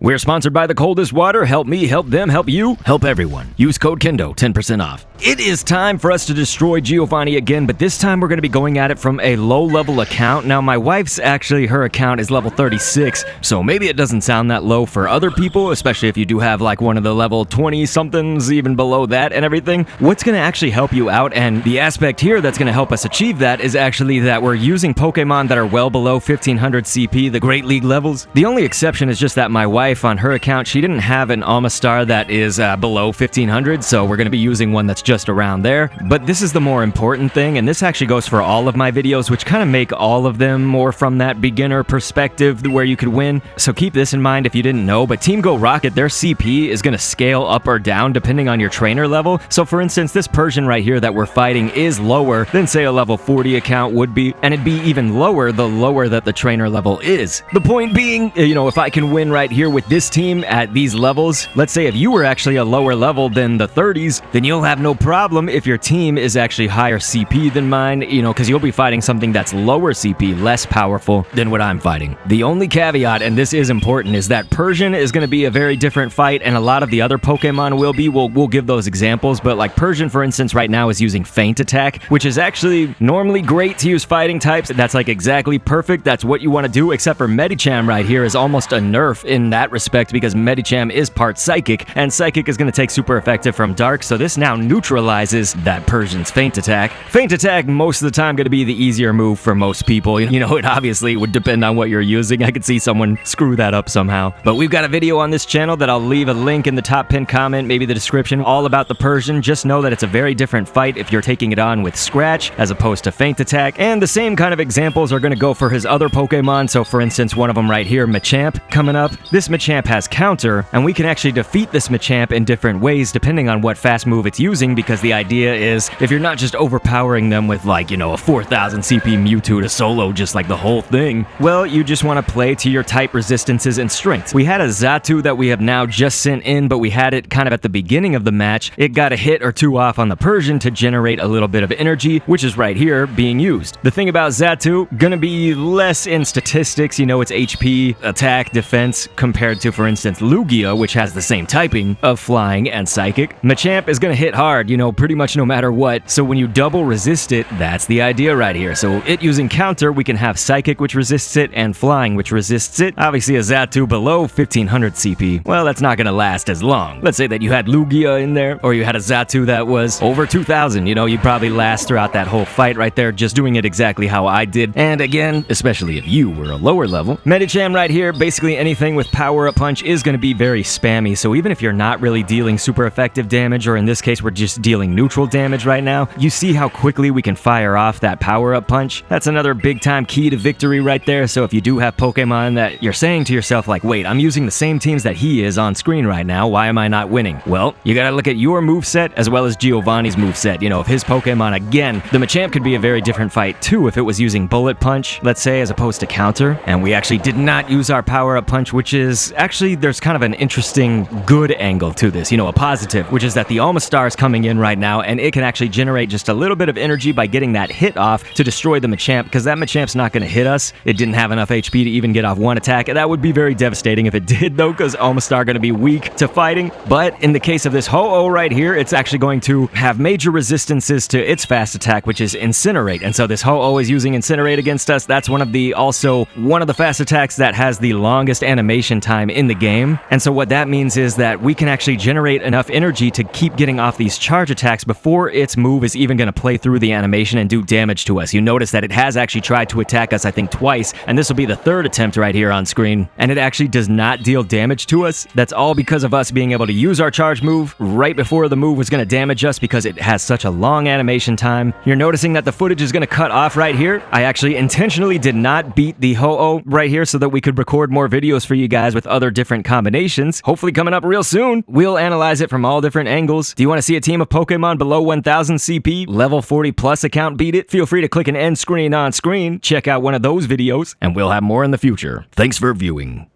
We're sponsored by the coldest water. Help me, help them, help you, help everyone. Use code Kendo, 10% off. It is time for us to destroy Giovanni again, but this time we're going to be going at it from a low-level account. Now, my wife's her account is level 36, so maybe it doesn't sound that low for other people, especially if you do have like one of the level 20-somethings, even below that and everything. What's going to actually help you out, and the aspect here that's going to help us achieve that, is actually that we're using Pokemon that are well below 1500 CP, the Great League levels. The only exception is just that my wife, on her account, she didn't have an Omastar that is below 1500, so we're going to be using one that's just around there. But this is the more important thing, and this actually goes for all of my videos, which kind of make all of them more from that beginner perspective where you could win. So keep this in mind if you didn't know, but Team Go Rocket, their CP is going to scale up or down depending on your trainer level. So for instance, this Persian right here that we're fighting is lower than say a level 40 account would be, and it'd be even lower the lower that the trainer level is. The point being, if I can win right here with this team at these levels, let's say if you were actually a lower level than the 30s, then you'll have no problem if your team is actually higher CP than mine, because you'll be fighting something that's lower CP, less powerful than what I'm fighting. The only caveat, and this is important, is that Persian is going to be a very different fight, and a lot of the other Pokemon will be. We'll give those examples, but like Persian, for instance, right now is using Feint Attack, which is actually normally great to use fighting types. That's like exactly perfect. That's what you want to do, except for Medicham right here is almost a nerf in that respect, because Medicham is part Psychic, and Psychic is going to take super effective from Dark, so this now neutralizes that Persian's Feint Attack. Feint Attack, most of the time, going to be the easier move for most people. It obviously would depend on what you're using. I could see someone screw that up somehow. But we've got a video on this channel that I'll leave a link in the top pinned comment, maybe the description, all about the Persian. Just know that it's a very different fight if you're taking it on with Scratch as opposed to Feint Attack, and the same kind of examples are going to go for his other Pokemon. So for instance, one of them right here, Machamp, coming up. This Machamp has counter, and we can actually defeat this Machamp in different ways depending on what fast move it's using, because the idea is if you're not just overpowering them with like, a 4000 CP Mewtwo to solo just like the whole thing, well, you just want to play to your type resistances and strengths. We had a Xatu that we have now just sent in, but we had it kind of at the beginning of the match. It got a hit or two off on the Persian to generate a little bit of energy, which is right here being used. The thing about Xatu, gonna be less in statistics, it's HP, attack, defense, compared to, for instance, Lugia, which has the same typing of flying and psychic. Machamp is gonna hit hard, pretty much no matter what, so when you double resist it, that's the idea right here. So it using counter, we can have psychic, which resists it, and flying, which resists it. Obviously, a Xatu below 1500 CP, well, that's not gonna last as long. Let's say that you had Lugia in there, or you had a Xatu that was over 2000, you'd probably last throughout that whole fight right there, just doing it exactly how I did. And again, especially if you were a lower level. Medicham right here, basically anything with power-up punch is going to be very spammy, so even if you're not really dealing super effective damage, or in this case we're just dealing neutral damage right now, you see how quickly we can fire off that power-up punch. That's another big-time key to victory right there. So if you do have Pokemon that you're saying to yourself like, wait, I'm using the same teams that he is on screen right now, why am I not winning? Well, you gotta look at your moveset as well as Giovanni's moveset. If his Pokemon, again, the Machamp could be a very different fight too if it was using Bullet Punch, let's say, as opposed to counter, and we actually did not use our power-up punch, which is actually, there's kind of an interesting good angle to this, a positive, which is that the Omastar is coming in right now, and it can actually generate just a little bit of energy by getting that hit off to destroy the Machamp, because that Machamp's not going to hit us. It didn't have enough HP to even get off one attack. That would be very devastating if it did, though, because Omastar going to be weak to fighting. But in the case of this Ho-Oh right here, it's actually going to have major resistances to its fast attack, which is Incinerate, and so this Ho-Oh is using Incinerate against us. That's one of the fast attacks that has the longest animation time in the game, and so what that means is that we can actually generate enough energy to keep getting off these charge attacks before its move is even going to play through the animation and do damage to us. You notice that it has actually tried to attack us, I think, twice, and this will be the third attempt right here on screen, and it actually does not deal damage to us. That's all because of us being able to use our charge move right before the move was going to damage us, because it has such a long animation time. You're noticing that the footage is going to cut off right here. I actually intentionally did not beat the Ho-Oh right here so that we could record more videos for you guys with other different combinations. Hopefully coming up real soon. We'll analyze it from all different angles. Do you want to see a team of Pokemon below 1000 CP, level 40 plus account beat it? Feel free to click an end screen on screen, check out one of those videos, and we'll have more in the future. Thanks for viewing.